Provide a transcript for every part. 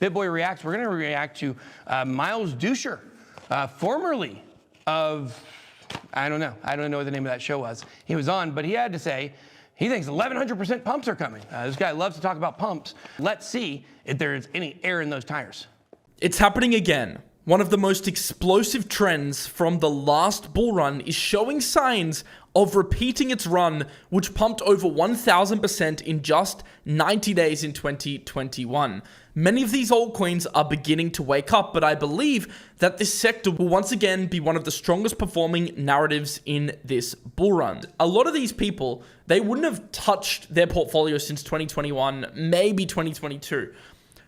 BitBoy Reacts, we're going to react to Miles Dusher, formerly of, I don't know what the name of that show was. He was on, but he had to say he thinks 1,100% pumps are coming. This guy loves to talk about pumps. Let's see if there's any air in those tires. It's happening again. One of the most explosive trends from the last bull run is showing signs of repeating its run, which pumped over 1,000% in just 90 days in 2021. Many of these altcoins are beginning to wake up, but I believe that this sector will once again be one of the strongest performing narratives in this bull run. A lot of these people, they wouldn't have touched their portfolio since 2021, maybe 2022.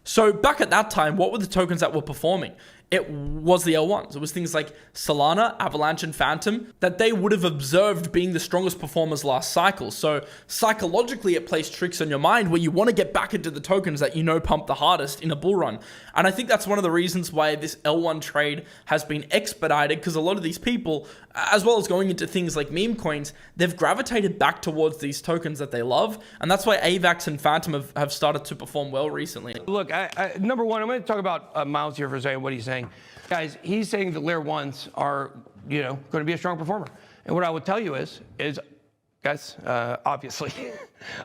So back at that time, what were the tokens that were performing? It was the L1's. It was things like Solana, Avalanche, and Phantom that they would have observed being the strongest performers last cycle. So psychologically, it plays tricks on your mind where you want to get back into the tokens that you know pump the hardest in a bull run. And I think that's one of the reasons why this L1 trade has been expedited, because a lot of these people, as well as going into things like meme coins, they've gravitated back towards these tokens that they love. And that's why AVAX and Phantom have started to perform well recently. Look, number one, I'm going to talk about Miles here for a second, what he's saying. Guys, he's saying that L1's are, going to be a strong performer. And what I would tell you is guys, obviously,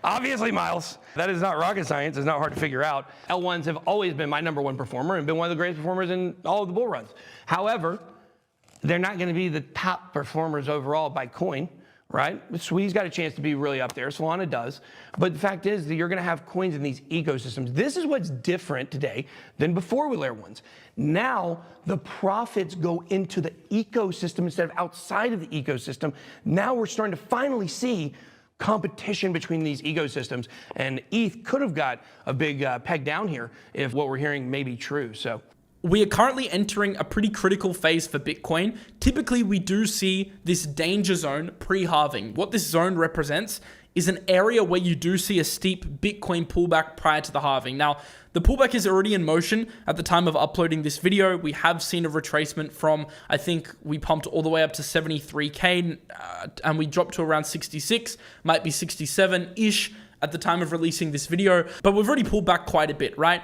obviously, Miles, that is not rocket science. It's not hard to figure out. L1's have always been my number one performer and been one of the greatest performers in all of the bull runs. However, they're not going to be the top performers overall by coin, right? Swee's got a chance to be really up there. Solana does. But the fact is that you're going to have coins in these ecosystems. This is what's different today than before with L1's. Now, the profits go into the ecosystem instead of outside of the ecosystem. Now we're starting to finally see competition between these ecosystems. And ETH could have got a big peg down here if what we're hearing may be true. So we are currently entering a pretty critical phase for Bitcoin. Typically, we do see this danger zone pre-halving. What this zone represents is an area where you do see a steep Bitcoin pullback prior to the halving. Now, the pullback is already in motion at the time of uploading this video. We have seen a retracement from, I think we pumped all the way up to 73K and we dropped to around 66, might be 67-ish at the time of releasing this video, but we've already pulled back quite a bit, right?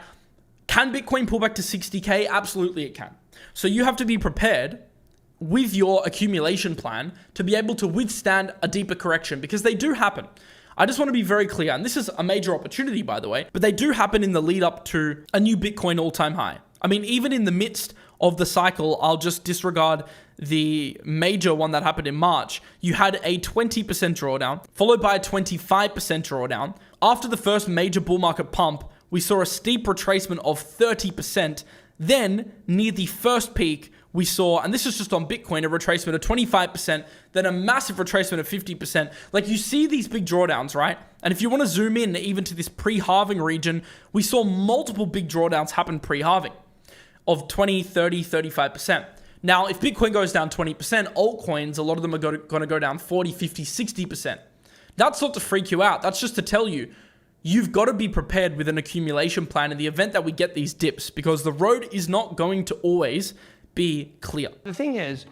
Can Bitcoin pull back to 60K? Absolutely it can. So you have to be prepared with your accumulation plan to be able to withstand a deeper correction, because they do happen. I just want to be very clear, and this is a major opportunity, by the way, but they do happen in the lead up to a new Bitcoin all-time high. I mean, even in the midst of the cycle, I'll just disregard the major one that happened in March. You had a 20% drawdown, followed by a 25% drawdown. After the first major bull market pump, we saw a steep retracement of 30%. Then, near the first peak, we saw, and this is just on Bitcoin, a retracement of 25%, then a massive retracement of 50%. Like, you see these big drawdowns, right? And if you want to zoom in even to this pre-halving region, we saw multiple big drawdowns happen pre-halving of 20, 30, 35%. Now, if Bitcoin goes down 20%, altcoins, a lot of them are going to go down 40, 50, 60%. That's not to freak you out. That's just to tell you, you've got to be prepared with an accumulation plan in the event that we get these dips, because the road is not going to always be clear. The thing is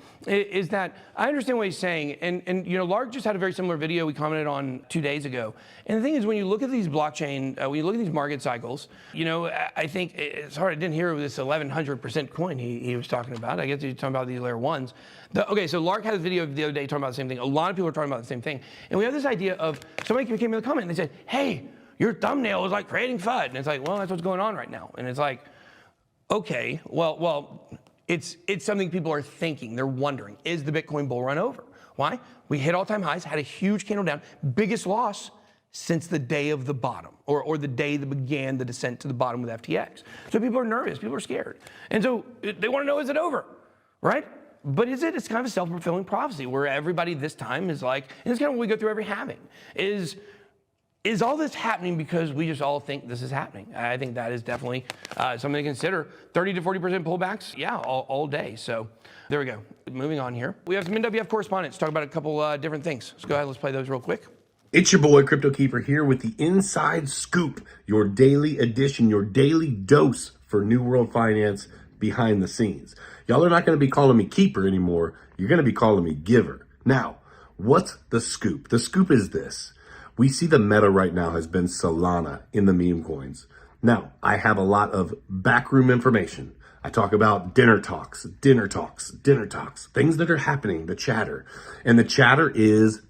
that I understand what he's saying, and Lark just had a very similar video we commented on 2 days ago. And the thing is, when you look at these blockchain, when you look at these market cycles, I think it's hard. I didn't hear this 1,100% coin he was talking about. I guess he's talking about these L1's. Okay, so Lark had a video the other day talking about the same thing. A lot of people are talking about the same thing. And we have this idea of, somebody came in the comment and they said, hey, your thumbnail is like creating FUD. And it's like, well, that's what's going on right now. And it's like, okay, well, it's something people are thinking. They're wondering, is the Bitcoin bull run over? Why? We hit all-time highs, had a huge candle down, biggest loss since the day of the bottom, or the day that began the descent to the bottom with FTX. So people are nervous, people are scared. And so they want to know, is it over, right? But is it? It's kind of a self-fulfilling prophecy where everybody this time is like, and it's kind of what we go through every halving, is all this happening because we just all think this is happening? I think that is definitely something to consider. 30 to 40% pullbacks, yeah, all day. So there we go. Moving on here. We have some NWF correspondents talk about a couple different things. Let's go ahead, let's play those real quick. It's your boy, Crypto Keeper, here with the Inside Scoop, your daily edition, your daily dose for New World Finance behind the scenes. Y'all are not going to be calling me Keeper anymore. You're going to be calling me Giver. Now, what's the scoop? The scoop is this. We see the meta right now has been Solana in the meme coins. Now, I have a lot of backroom information. I talk about dinner talks, things that are happening, the chatter. And the chatter is,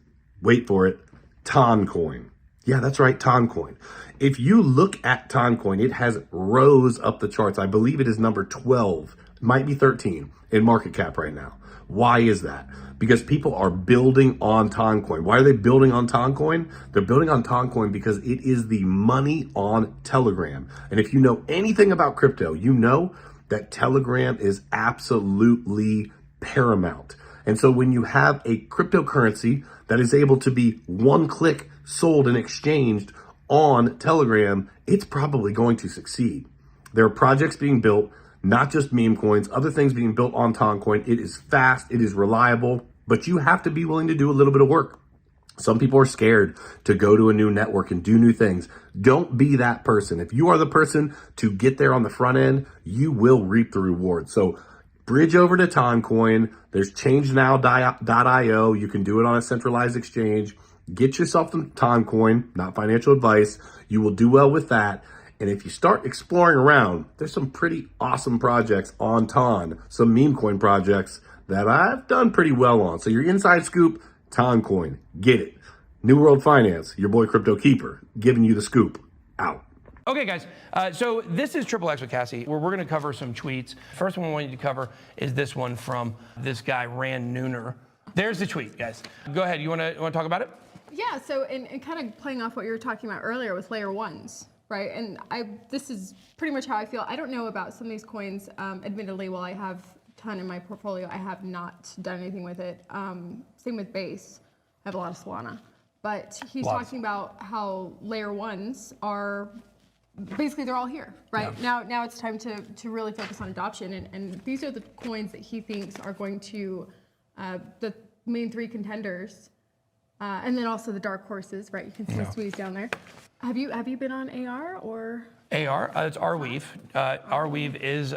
wait for it, Toncoin. Yeah, that's right, Toncoin. If you look at Toncoin, it has rose up the charts. I believe it is number 12, might be 13 in market cap right now. Why is that? Because people are building on Toncoin. Why are they building on Toncoin? They're building on Toncoin because it is the money on Telegram. And if you know anything about crypto, you know that Telegram is absolutely paramount. And so when you have a cryptocurrency that is able to be one click sold and exchanged on Telegram, it's probably going to succeed. There are projects being built, not just meme coins, other things being built on Toncoin. It is fast, it is reliable, but you have to be willing to do a little bit of work. Some people are scared to go to a new network and do new things. Don't be that person. If you are the person to get there on the front end, you will reap the reward. So bridge over to Toncoin. There's changenow.io. You can do it on a centralized exchange. Get yourself some Toncoin, not financial advice. You will do well with that. And if you start exploring around, there's some pretty awesome projects on Ton, some meme coin projects that I've done pretty well on. So your inside scoop, Toncoin, get it. New World Finance, your boy Crypto Keeper, giving you the scoop. Out. Okay, guys, so this is Triple X with Cassie, where we're going to cover some tweets. First one we want you to cover is this one from this guy, Rand Nooner. There's the tweet, guys. Go ahead. You want to talk about it? Yeah, so and kind of playing off what you were talking about earlier with layer ones, right? And this is pretty much how I feel. I don't know about some of these coins. Admittedly, while I have a ton in my portfolio, I have not done anything with it. Same with base. I have a lot of Solana. But he's talking about how layer ones are, basically they're all here, right? Yeah. Now it's time to really focus on adoption. And these are the coins that he thinks are going to, the main three contenders. And then also the dark horses, right? You can see Squeeze down there. Have you been on AR or? AR, it's Arweave. Arweave is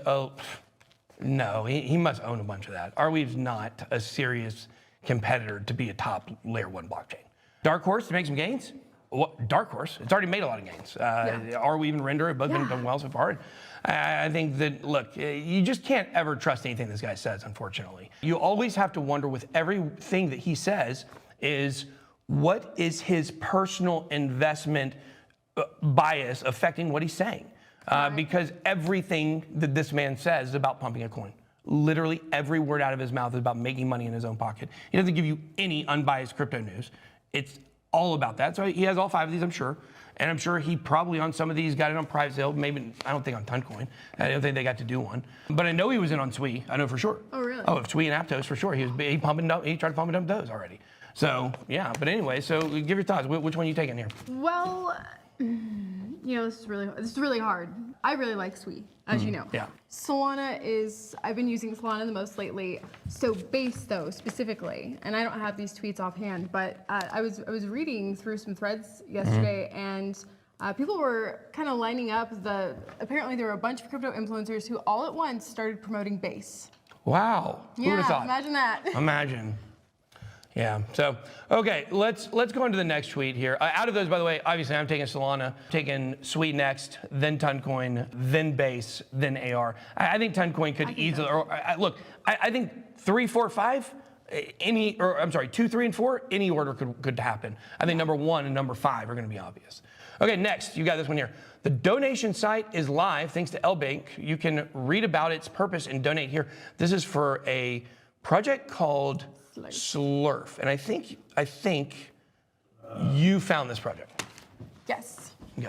no, he must own a bunch of that. Arweave's not a serious competitor to be a top layer one blockchain. Dark horse to make some gains. What, dark horse, it's already made a lot of gains. Arweave and Render have both been done well so far. I think that, look, you just can't ever trust anything this guy says, unfortunately. You always have to wonder with everything that he says is, what is his personal investment bias affecting what he's saying? Because everything that this man says is about pumping a coin. Literally every word out of his mouth is about making money in his own pocket. He doesn't give you any unbiased crypto news. It's all about that. So he has all 5 of these, I'm sure. And I'm sure he probably on some of these got it on private sale. Maybe, I don't think on Toncoin. I don't think they got to do one. But I know he was in on SWE. I know for sure. Oh, really? Oh, SWE and Aptos for sure. He tried to pump and dump those already. So, yeah. But anyway, so give your thoughts. Which one are you taking here? Well, you know, this is really hard. I really like SWE, as you know. Yeah. Solana is, I've been using Solana the most lately. So base though, specifically, and I don't have these tweets offhand, but I was reading through some threads yesterday, and people were kind of lining up apparently there were a bunch of crypto influencers who all at once started promoting base. Wow. Who would have thought? Imagine that. Imagine. Yeah, so, okay, let's go into the next tweet here. Out of those, by the way, obviously I'm taking Solana, taking SWE next, then Toncoin, then Base, then AR. I think Toncoin could easily, look, I think 3, 4, 5, 2, 3, and 4, any order could happen. I think number 1 and number 5 are gonna be obvious. Okay, next, you got this one here. The donation site is live thanks to LBank. You can read about its purpose and donate here. This is for a project called Slurf, and I think you found this project. Yes. Okay.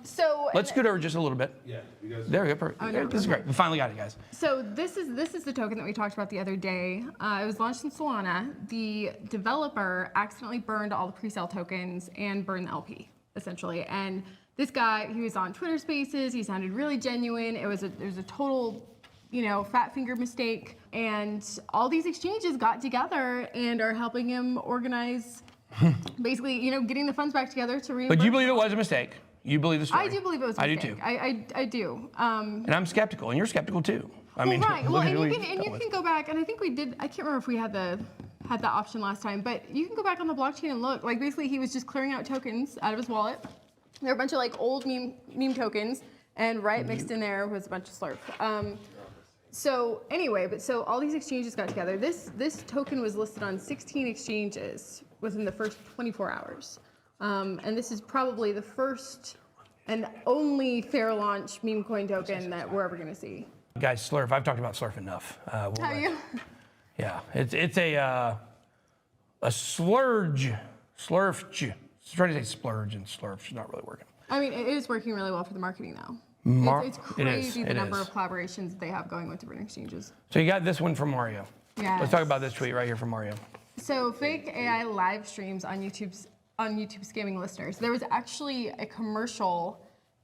So let's scoot over just a little bit. Yeah, you guys. There we go. Perfect. Oh, no, this is great. We finally got it, guys. So this is the token that we talked about the other day. It was launched in Solana. The developer accidentally burned all the pre-sale tokens and burned the LP essentially. And this guy, he was on Twitter Spaces. He sounded really genuine. It was a total, fat finger mistake. And all these exchanges got together and are helping him organize, basically, getting the funds back together to reimburse. But you believe it was a mistake? You believe the story? I do believe it was a mistake. I do too. I do. And I'm skeptical, and you're skeptical too. Right. Well, and you can go back, and I think we did. I can't remember if we had the option last time, but you can go back on the blockchain and look. Like basically, he was just clearing out tokens out of his wallet. There are a bunch of old meme tokens And right mixed in there was a bunch of Slurf. So anyway, so all these exchanges got together. This token was listed on 16 exchanges within the first 24 hours. And this is probably the first and only fair launch meme coin token that we're ever going to see. Guys, Slurf, I've talked about Slurf enough. Have you? Yeah, it's a splurge. Slurf. Trying to say splurge and slurf. It's not really working. I mean, it is working really well for the marketing though. It's crazy the number of collaborations they have going with different exchanges. So you got this one from Mario. Yeah. Let's talk about this tweet right here from Mario. So fake AI live streams on YouTube scamming listeners. There was actually a commercial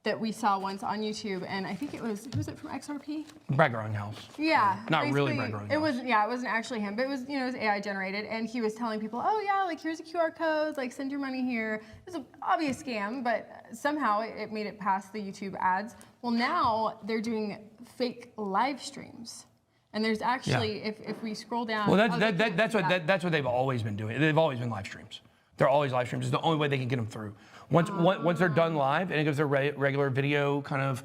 that we saw once on YouTube, and I think it was, who was it from XRP? Brad Greenhouse. Yeah. Not really Brad Greenhouse. It wasn't actually him, but it was, it was AI generated, and he was telling people, oh yeah, like here's a QR code, like send your money here. It was an obvious scam, but somehow it made it past the YouTube ads. Well, now they're doing fake live streams. And there's actually, if we scroll down. Well, that's what they've always been doing. They've always been live streams. They're always live streams. It's the only way they can get them through. Once they're done live and it goes their regular video kind of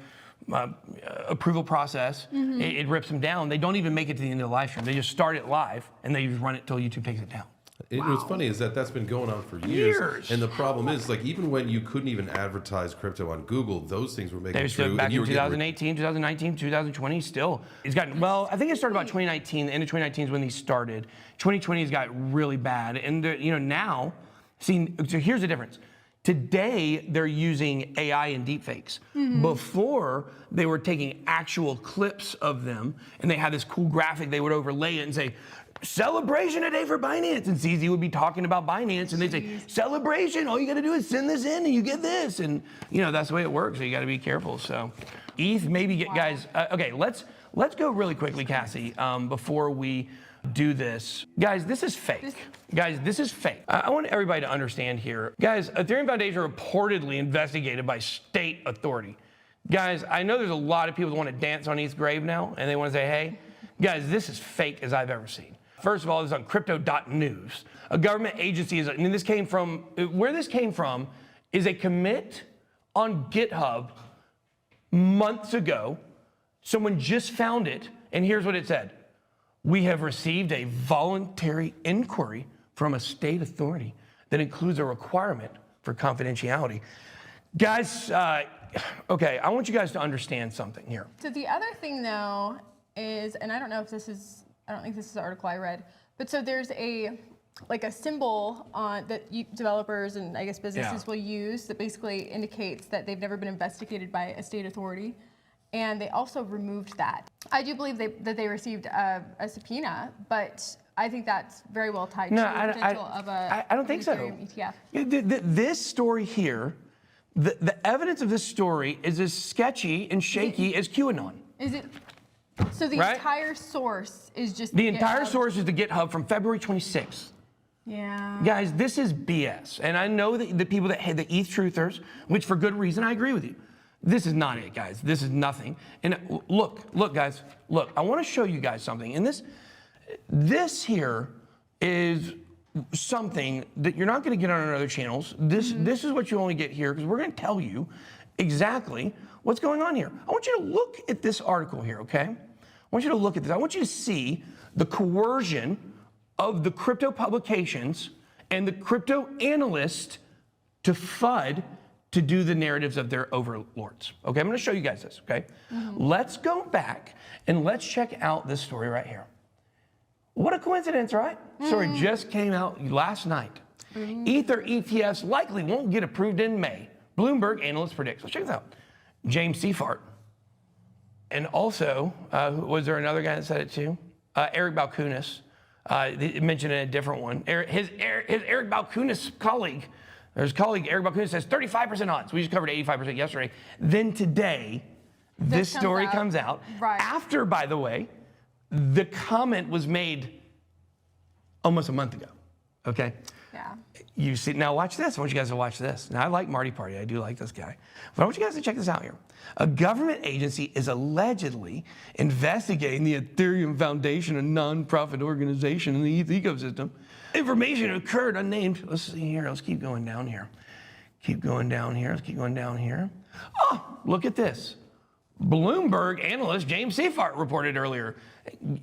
approval process, it rips them down. They don't even make it to the end of the live stream. They just start it live and they just run it till YouTube takes it down. What's funny is that's been going on for years. And the problem is, like, even when you couldn't even advertise crypto on Google, those things were making true. Back in 2018, 2019, 2020, still. It's gotten, well, I think it started about 2019. The end of 2019 is when these started. 2020 has got really bad. And, now, see, so here's the difference. Today, they're using AI and deepfakes. Before, they were taking actual clips of them, and they had this cool graphic. They would overlay it and say, celebration today for Binance. And CZ would be talking about Binance, and they'd say, celebration, all you got to do is send this in, and you get this. And, that's the way it works, so you got to be careful. So, ETH, maybe, guys, okay, let's go really quickly, Cassie, before we do this. Guys, this is fake. This is fake. I want everybody to understand here. Guys, Ethereum Foundation reportedly investigated by state authority. Guys, I know there's a lot of people that want to dance on ETH's grave now, and they want to say, hey, guys, this is fake as I've ever seen. First of all, this is on crypto.news. A government agency is, and this came from, where this came from is a commit on GitHub months ago. Someone just found it, and here's what it said. We have received a voluntary inquiry from a state authority that includes a requirement for confidentiality. Guys, okay, I want you guys to understand something here. So the other thing though is, and I don't think this is the article I read, but so there's a symbol that developers and I guess businesses will use that basically indicates that they've never been investigated by a state authority. And they also removed that. I do believe that they received a subpoena, but I think that's very well tied to the potential of a I don't think so. ETF. This story here, the evidence of this story is as sketchy and shaky as QAnon. Is it? So the entire source is just the entire source is the GitHub from February 26th. Yeah. Guys, this is BS. And I know that the people that hate the ETH truthers, which for good reason, I agree with you. This is not it, guys. This is nothing. And look, guys, look, I want to show you guys something. And this here is something that you're not going to get on our other channels. This is what you only get here because we're going to tell you exactly what's going on here. I want you to look at this article here, okay? I want you to look at this. I want you to see the coercion of the crypto publications and the crypto analysts to FUD to do the narratives of their overlords. Okay, I'm gonna show you guys this, okay? Let's go back and let's check out this story right here. What a coincidence, right? Story just came out last night. Ether ETFs likely won't get approved in May. Bloomberg analyst predicts. Let's check this out. James Seifert. And also, was there another guy that said it too? Eric Balkunas. They mentioned in a different one. His Eric Balkunas colleague, his colleague Eric Balkunas says 35% odds. We just covered 85% yesterday. Then today, this story comes out. Right. After, by the way, the comment was made almost a month ago. Okay? Yeah. You see, now watch this. I want you guys to watch this. Now, I like Marty Party. I do like this guy. But I want you guys to check this out here. A government agency is allegedly investigating the Ethereum Foundation, a nonprofit organization in the ETH ecosystem. Information occurred unnamed. Let's see here. Let's keep going down here. Keep going down here. Let's keep going down here. Oh, look at this. Bloomberg analyst James Seifert reported earlier.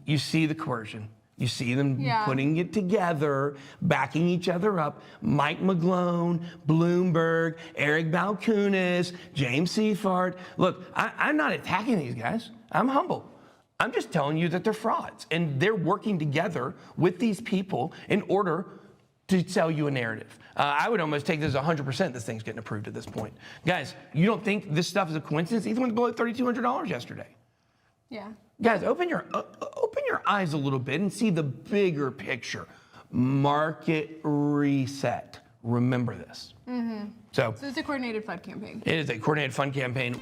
You see the coercion. You see them putting it together, backing each other up. Mike McGlone, Bloomberg, Eric Balchunas, James Seifert. Look, I'm not attacking these guys. I'm humble. I'm just telling you that they're frauds, and they're working together with these people in order to sell you a narrative. I would almost take this as 100% this thing's getting approved at this point. Guys, you don't think this stuff is a coincidence? Ether went below $3,200 yesterday. Yeah. Guys, open your eyes a little bit and see the bigger picture. Market reset. Remember this. So it's a coordinated fund campaign. it is a coordinated fund campaign.